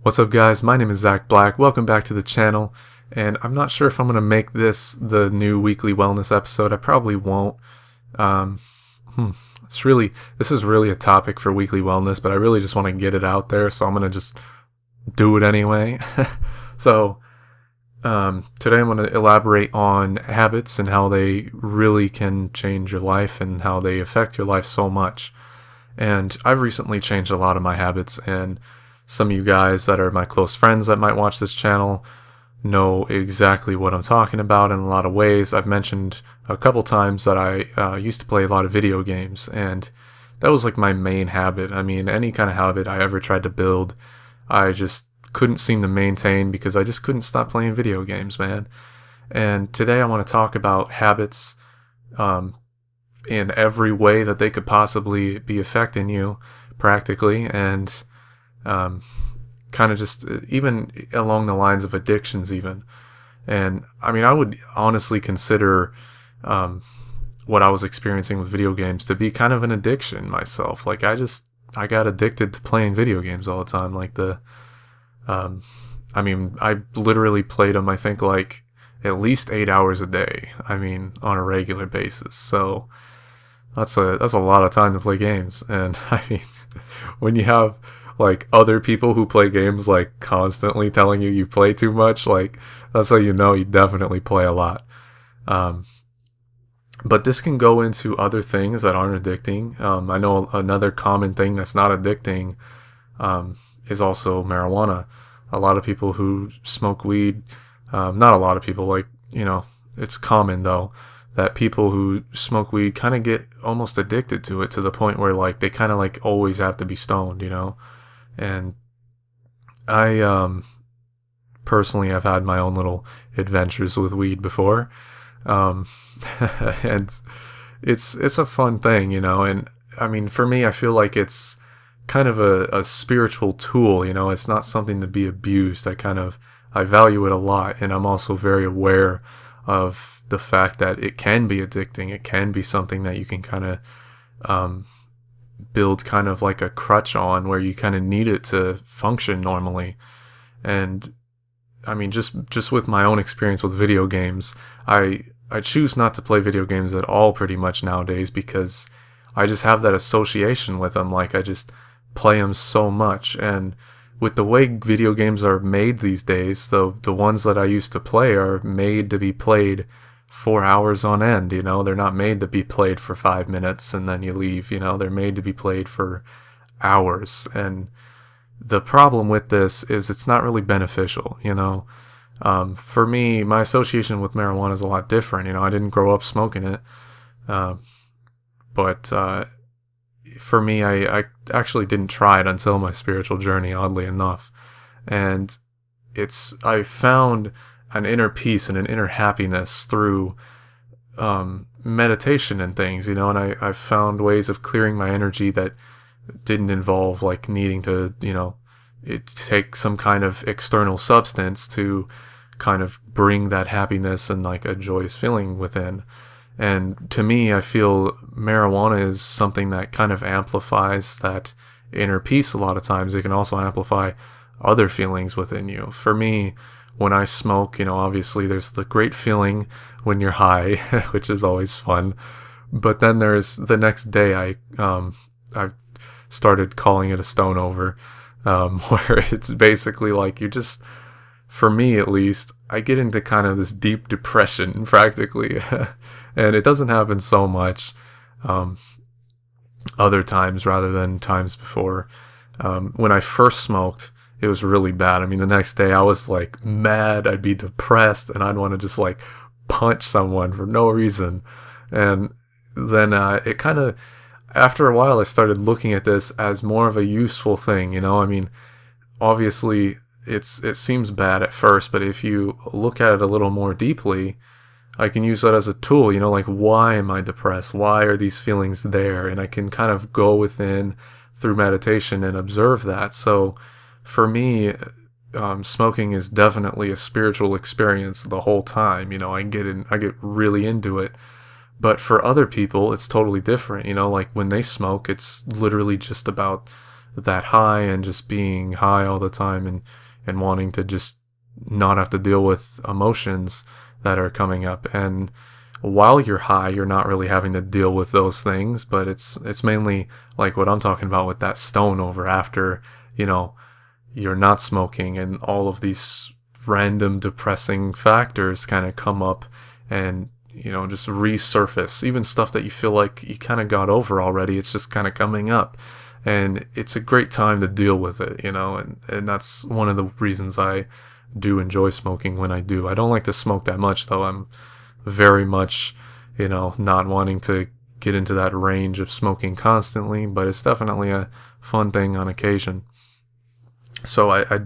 What's up, guys? My name is Zach Black. Welcome back to the channel. And I'm not sure if I'm going to make this the new weekly wellness episode. I probably won't. Um, hmm, this is really a topic for weekly wellness, but I really just want to get it out there. So I'm going to just do it anyway. So today I'm going to elaborate on habits and how they really can change your life and how they affect your life so much. And I've recently changed a lot of my habits, and some of you guys that are my close friends that might watch this channel know exactly what I'm talking about in a lot of ways. I've mentioned a couple times that I used to play a lot of video games, and that was like my main habit. I mean, any kind of habit I ever tried to build, I just couldn't seem to maintain because I just couldn't stop playing video games, man. And today I want to talk about habits in every way that they could possibly be affecting you practically, and kind of just even along the lines of addictions even. And I mean, I would honestly consider what I was experiencing with video games to be kind of an addiction myself. Like I got addicted to playing video games all the time. Like I mean, I literally played them, I think, like at least 8 hours a day. I mean, on a regular basis. So that's a lot of time to play games. And I mean, when you have like other people who play games like constantly telling you play too much, like that's how you know you definitely play a lot. But this can go into other things that aren't addicting. I know another common thing that's not addicting is also marijuana. A lot of people who smoke weed, not a lot of people, like, you know, it's common though that people who smoke weed kind of get almost addicted to it to the point where like they kind of like always have to be stoned, you know. And I personally have had my own little adventures with weed before, and it's a fun thing, you know. And I mean, for me, I feel like it's kind of a spiritual tool, you know. It's not something to be abused. I value it a lot, and I'm also very aware of the fact that it can be addicting. It can be something that you can kind of build kind of like a crutch on, where you kind of need it to function normally. And I mean, just with my own experience with video games, I choose not to play video games at all pretty much nowadays, because I just have that association with them. Like I just play them so much. And with the way video games are made these days, the ones that I used to play are made to be played 4 hours on end, you know. They're not made to be played for 5 minutes and then you leave, you know. They're made to be played for hours. And the problem with this is it's not really beneficial, you know. For me, my association with marijuana is a lot different. You know, I didn't grow up smoking it, but for me, I actually didn't try it until my spiritual journey, oddly enough. And I found an inner peace and an inner happiness through meditation and things, you know. And I found ways of clearing my energy that didn't involve like needing to, you know, take some kind of external substance to kind of bring that happiness and like a joyous feeling within. And to me, I feel marijuana is something that kind of amplifies that inner peace a lot of times. It can also amplify other feelings within you. For me, when I smoke, you know, obviously there's the great feeling when you're high, which is always fun. But then there's the next day, I started calling it a stone over, where it's basically like you just, for me at least, I get into kind of this deep depression practically. And it doesn't happen so much other times rather than times before. When I first smoked, it was really bad. I mean, the next day I was like mad, I'd be depressed, and I'd want to just like punch someone for no reason. And then it kind of, after a while, I started looking at this as more of a useful thing, you know. I mean, obviously it seems bad at first, but if you look at it a little more deeply, I can use that as a tool, you know, like, why am I depressed? Why are these feelings there? And I can kind of go within through meditation and observe that. So for me, smoking is definitely a spiritual experience the whole time. You know, I get really into it. But for other people, it's totally different. You know, like when they smoke, it's literally just about that high and just being high all the time, and wanting to just not have to deal with emotions that are coming up. And while you're high, you're not really having to deal with those things, but it's mainly like what I'm talking about with that stone over after, you're not smoking, and all of these random depressing factors kind of come up and, just resurface. Even stuff that you feel like you kind of got over already, it's just kind of coming up. And it's a great time to deal with it, and that's one of the reasons I do enjoy smoking when I do. I don't like to smoke that much, though. I'm very much, not wanting to get into that range of smoking constantly, but it's definitely a fun thing on occasion. So I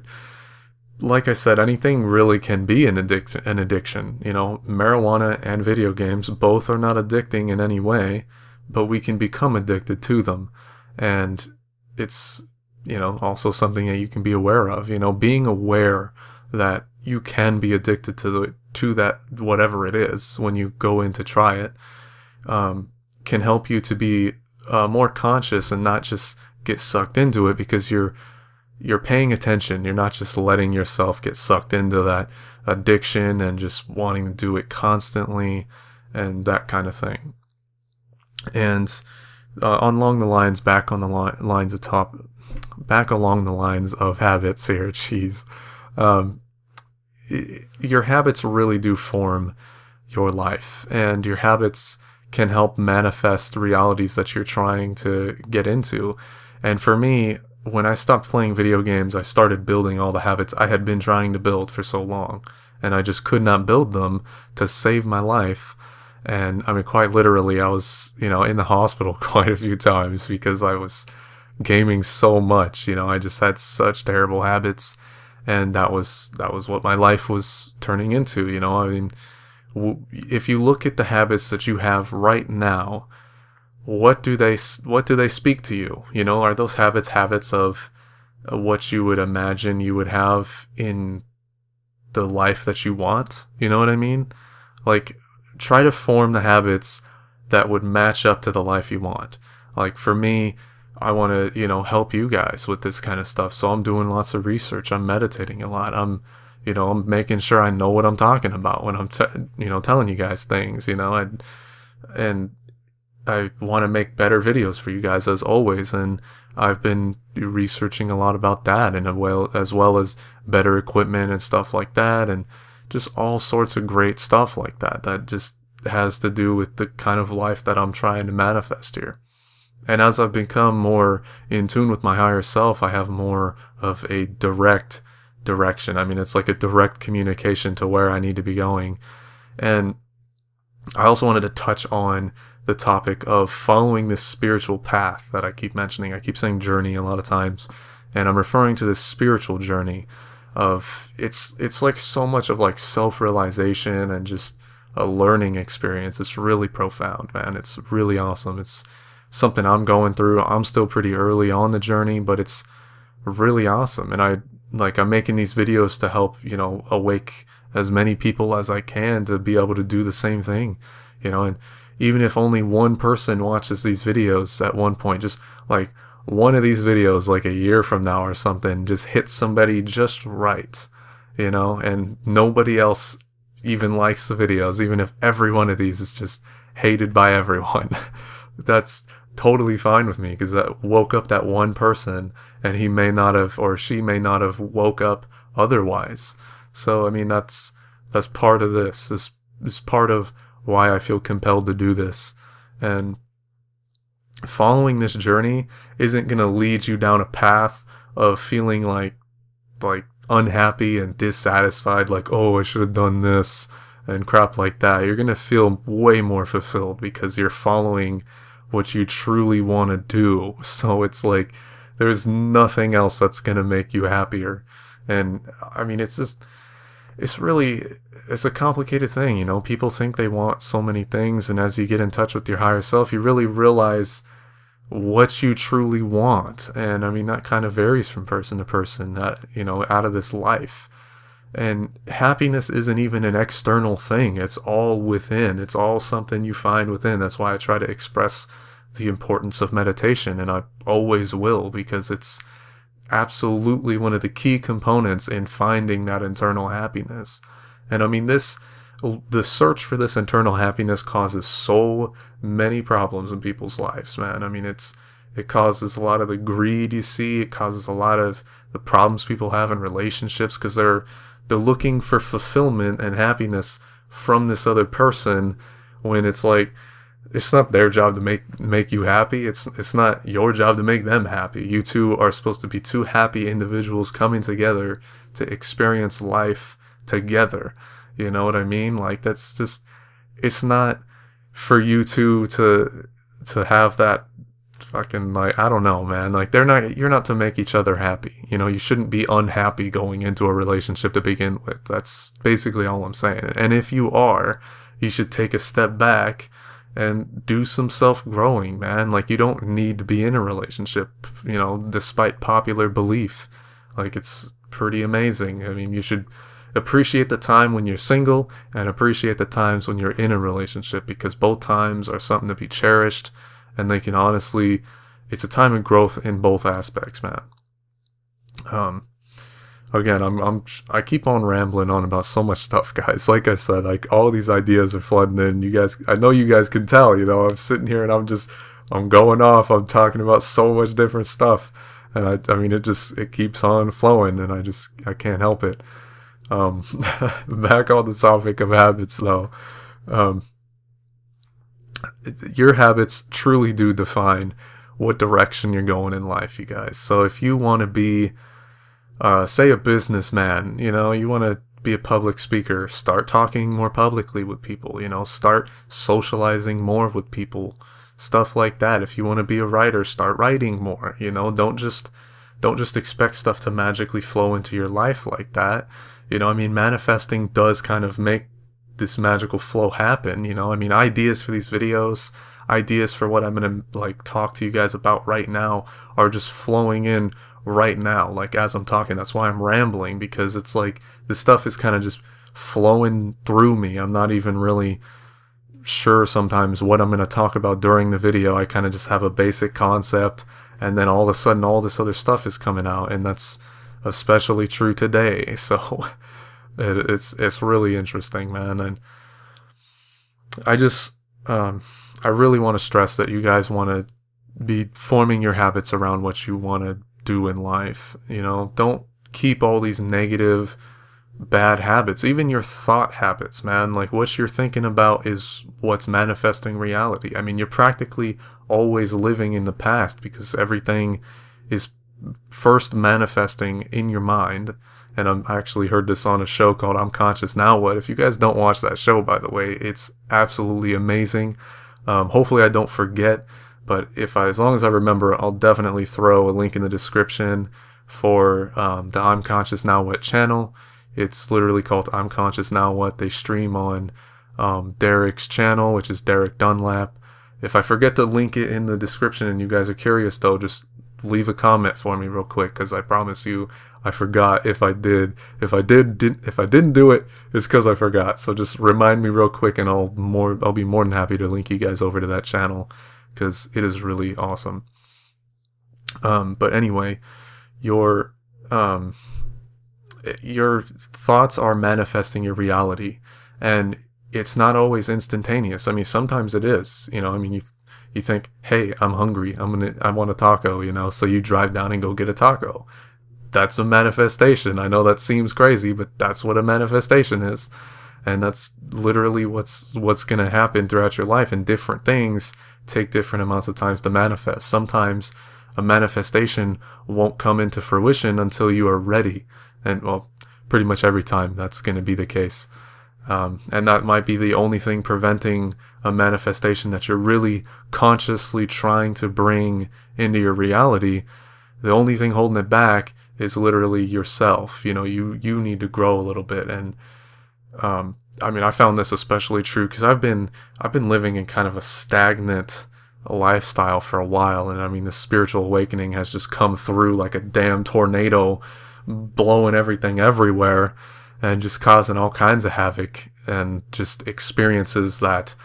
like I said, anything really can be an addiction. Marijuana and video games both are not addicting in any way, but we can become addicted to them. And it's, also something that you can be aware of. Being aware that you can be addicted to that whatever it is when you go in to try it, can help you to be more conscious and not just get sucked into it, because you're paying attention. You're not just letting yourself get sucked into that addiction and just wanting to do it constantly and that kind of thing. And along the lines, back along the lines of habits here, your habits really do form your life, and your habits can help manifest realities that you're trying to get into. And for me, when I stopped playing video games, I started building all the habits I had been trying to build for so long, and I just could not build them to save my life. And I mean, quite literally, I was, in the hospital quite a few times because I was gaming so much. I just had such terrible habits, and that was what my life was turning into. I mean, if you look at the habits that you have right now, what do they speak to you? Are those habits of what you would imagine you would have in the life that you want? You know what I mean? Like, try to form the habits that would match up to the life you want. Like, for me, I want to, help you guys with this kind of stuff. So I'm doing lots of research. I'm meditating a lot. I'm making sure I know what I'm talking about when I'm, telling you guys things, and I want to make better videos for you guys, as always. And I've been researching a lot about that, and as well as better equipment and stuff like that, and just all sorts of great stuff like that just has to do with the kind of life that I'm trying to manifest here. And as I've become more in tune with my higher self, I have more of a direct direction. I mean, it's like a direct communication to where I need to be going. And I also wanted to touch on the topic of following this spiritual path that I keep mentioning. I keep saying journey a lot of times, and I'm referring to this spiritual journey of it's like so much of like self-realization and just a learning experience. It's really profound, man. It's really awesome. It's something I'm going through. I'm still pretty early on the journey, but it's really awesome. And I'm making these videos to help, awake as many people as I can to be able to do the same thing, and even if only one person watches these videos at one point, just like one of these videos, like a year from now or something, just hits somebody just right, and nobody else even likes the videos, even if every one of these is just hated by everyone. That's totally fine with me, because that woke up that one person, and he may not have, or she may not have woke up otherwise. So, I mean, that's part of this. This is part of why I feel compelled to do this. And following this journey isn't going to lead you down a path of feeling like unhappy and dissatisfied, like, oh, I should have done this and crap like that. You're going to feel way more fulfilled because you're following what you truly want to do. So it's like there's nothing else that's going to make you happier. And I mean, it's a complicated thing. People think they want so many things, and as you get in touch with your higher self, you really realize what you truly want. And I mean, that kind of varies from person to person, that, out of this life. And happiness isn't even an external thing. It's all within. It's all something you find within. That's why I try to express the importance of meditation, and I always will, because it's absolutely one of the key components in finding that internal happiness. And I mean, the search for this internal happiness causes so many problems in people's lives, man. I mean, it causes a lot of the greed you see. It causes a lot of the problems people have in relationships, because they're looking for fulfillment and happiness from this other person, when it's like, it's not their job to make you happy. It's not your job to make them happy. You two are supposed to be two happy individuals coming together to experience life together. You know what I mean? Like, that's just, it's not for you two to have that fucking, like, I don't know, man. Like, you're not to make each other happy. You know, you shouldn't be unhappy going into a relationship to begin with. That's basically all I'm saying. And if you are, you should take a step back and do some self-growing, man. Like, you don't need to be in a relationship, you know, despite popular belief. Like, it's pretty amazing. I mean, you should appreciate the time when you're single and appreciate the times when you're in a relationship, because both times are something to be cherished, and they can honestly, it's a time of growth in both aspects, man. Again, I keep on rambling on about so much stuff, guys. Like I said, like, all these ideas are flooding in. You guys, I know you guys can tell, you know, I'm sitting here and I'm going off. I'm talking about so much different stuff. And I mean, it keeps on flowing, and I can't help it. Back on the topic of habits, though. Your habits truly do define what direction you're going in life, you guys. So if you want to be, say, a businessman, you know, you want to be a public speaker, start talking more publicly with people, you know, start socializing more with people, stuff like that. If you want to be a writer, start writing more, you know, don't just expect stuff to magically flow into your life like that. You know, I mean, manifesting does kind of make this magical flow happen, you know. I mean, ideas for these videos, ideas for what I'm going to, like, talk to you guys about right now are just flowing in right now, like, as I'm talking. That's why I'm rambling, because it's like this stuff is kind of just flowing through me. I'm not even really sure sometimes what I'm going to talk about during the video. I kind of just have a basic concept, and then all of a sudden all this other stuff is coming out, and that's especially true today. So it's really interesting, man. And I just I really want to stress that you guys want to be forming your habits around what you want to do in life. You know, don't keep all these negative, bad habits, even your thought habits, man. Like, what you're thinking about is what's manifesting reality. I mean, you're practically always living in the past, because everything is first manifesting in your mind. And I actually heard this on a show called I'm Conscious Now What. If you guys don't watch that show, by the way, it's absolutely amazing. Hopefully I don't forget, but as long as I remember, I'll definitely throw a link in the description for the I'm Conscious Now What channel. It's literally called I'm Conscious Now What. They stream on Derek's channel, which is Derek Dunlap. If I forget to link it in the description and you guys are curious, though, just leave a comment for me real quick, because I promise you I forgot. If I didn't do it, it's because I forgot. So just remind me real quick, and I'll be more than happy to link you guys over to that channel, because it is really awesome. But anyway, your thoughts are manifesting your reality, and it's not always instantaneous. I mean, sometimes it is. You know, I mean, you think, hey, I'm hungry, I want a taco, you know, so you drive down and go get a taco. That's a manifestation. I know that seems crazy, but that's what a manifestation is. And that's literally what's going to happen throughout your life. And different things take different amounts of times to manifest. Sometimes a manifestation won't come into fruition until you are ready. And, well, pretty much every time that's going to be the case. And that might be the only thing preventing a manifestation that you're really consciously trying to bring into your reality. The only thing holding it back is literally yourself. You know, you need to grow a little bit. And I mean, I found this especially true because I've been living in kind of a stagnant lifestyle for a while. And I mean, the spiritual awakening has just come through like a damn tornado, blowing everything everywhere and just causing all kinds of havoc, and just experiences that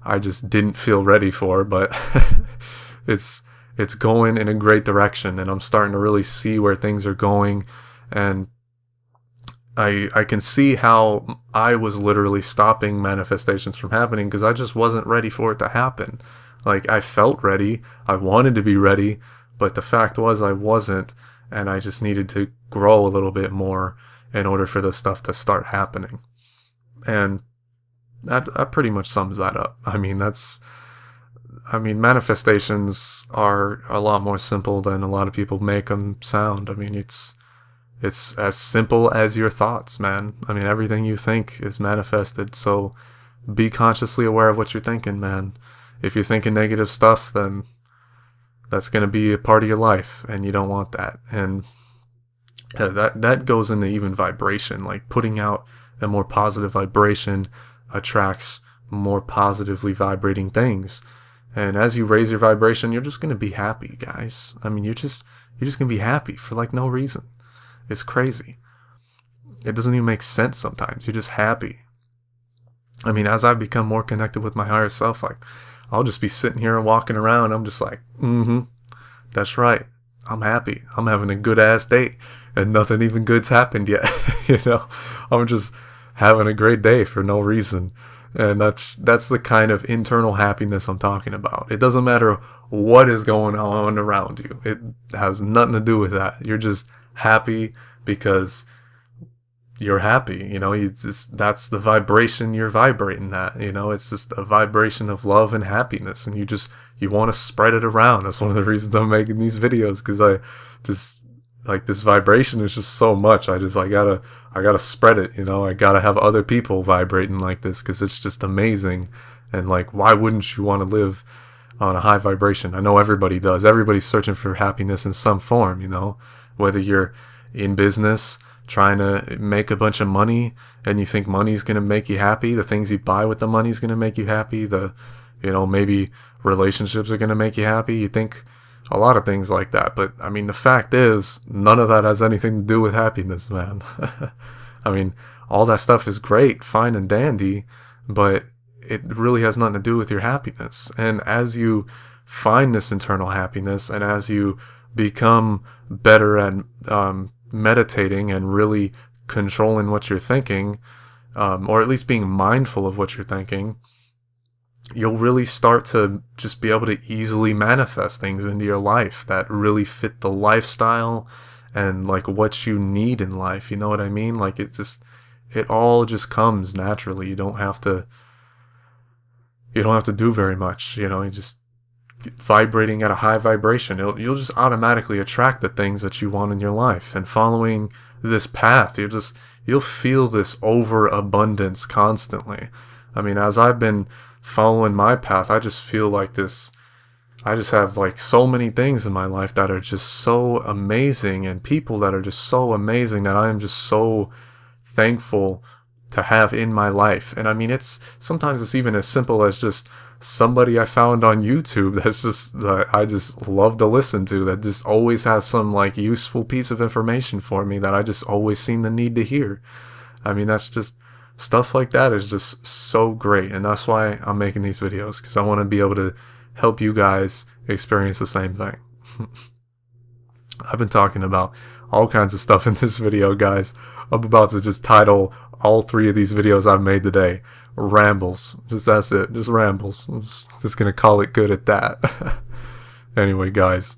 I just didn't feel ready for, but it's going in a great direction, and I'm starting to really see where things are going. And I can see how I was literally stopping manifestations from happening because I just wasn't ready for it to happen. Like, I felt ready, I wanted to be ready, but the fact was I wasn't, and I just needed to grow a little bit more in order for this stuff to start happening. And that pretty much sums that up. I mean, manifestations are a lot more simple than a lot of people make them sound. I mean, it's as simple as your thoughts, man. I mean, everything you think is manifested, so be consciously aware of what you're thinking, man. If you're thinking negative stuff, then that's going to be a part of your life, and you don't want that. And that goes into even vibration. Like, putting out a more positive vibration attracts more positively vibrating things. And as you raise your vibration, you're just going to be happy, guys. I mean, you're just going to be happy for like no reason. It's crazy. It doesn't even make sense sometimes. You're just happy. I mean, as I've become more connected with my higher self, like, I'll just be sitting here and walking around. I'm just like, that's right. I'm happy. I'm having a good ass day, and nothing even good's happened yet. I'm just having a great day for no reason. And that's the kind of internal happiness I'm talking about. It doesn't matter what is going on around you. It has nothing to do with that. You're just happy because you're happy. That's the vibration you're vibrating at. It's just a vibration of love and happiness, and you want to spread it around. That's one of the reasons I'm making these videos, because I just like, this vibration is just so much. I gotta spread it. I gotta have other people vibrating like this, because it's just amazing. And like, why wouldn't you want to live on a high vibration? I know everybody does. Everybody's searching for happiness in some form. Whether you're in business trying to make a bunch of money and you think money's going to make you happy, the things you buy with the money's going to make you happy, maybe relationships are going to make you happy. You think a lot of things like that. But I mean, the fact is, none of that has anything to do with happiness, man. I mean, all that stuff is great, fine and dandy, but it really has nothing to do with your happiness. And as you find this internal happiness, and as you become better at meditating and really controlling what you're thinking, or at least being mindful of what you're thinking, you'll really start to just be able to easily manifest things into your life that really fit the lifestyle and like what you need in life. You know what I mean? Like, it all just comes naturally. You don't have to do very much. You just vibrating at a high vibration, you'll just automatically attract the things that you want in your life. And following this path, you'll feel this overabundance constantly. I mean, as I've been following my path, I just feel like this. I just have like so many things in my life that are just so amazing, and people that are just so amazing, that I am just so thankful to have in my life. And I mean, sometimes it's even as simple as just somebody I found on YouTube that I just love to listen to, that just always has some like useful piece of information for me that I just always seem the need to hear. I mean, that's just stuff like that is just so great, and that's why I'm making these videos, because I want to be able to help you guys experience the same thing. I've been talking about all kinds of stuff in this video, guys. I'm about to just title all 3 of these videos I've made today Rambles. That's it. Just rambles. I'm just gonna call it good at that. Anyway, guys,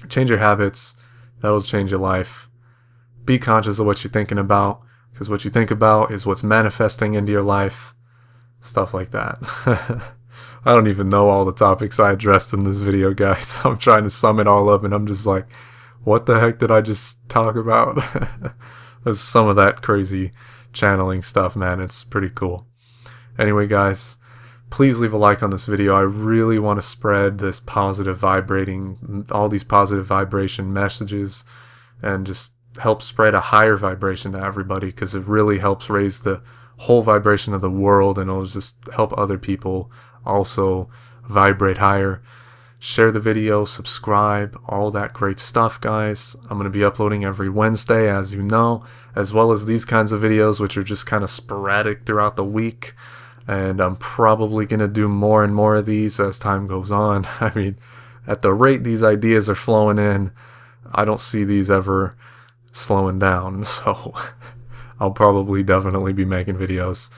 change your habits. That'll change your life. Be conscious of what you're thinking about, because what you think about is what's manifesting into your life. Stuff like that. I don't even know all the topics I addressed in this video, guys. I'm trying to sum it all up, and I'm just like, what the heck did I just talk about? There's some of that crazy channeling stuff, man. It's pretty cool. Anyway, guys, please leave a like on this video. I really want to spread this positive vibrating, all these positive vibration messages, and just help spread a higher vibration to everybody, because it really helps raise the whole vibration of the world, and it'll just help other people also vibrate higher. Share the video, subscribe, all that great stuff, guys. I'm going to be uploading every Wednesday, as you know, as well as these kinds of videos, which are just kind of sporadic throughout the week. and I'm probably going to do more and more of these as time goes on. I mean, at the rate these ideas are flowing in, I don't see these ever slowing down, so I'll probably definitely be making videos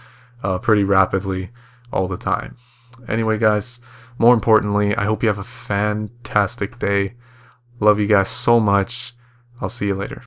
pretty rapidly all the time. Anyway, guys, more importantly, I hope you have a fantastic day. Love you guys so much. I'll see you later.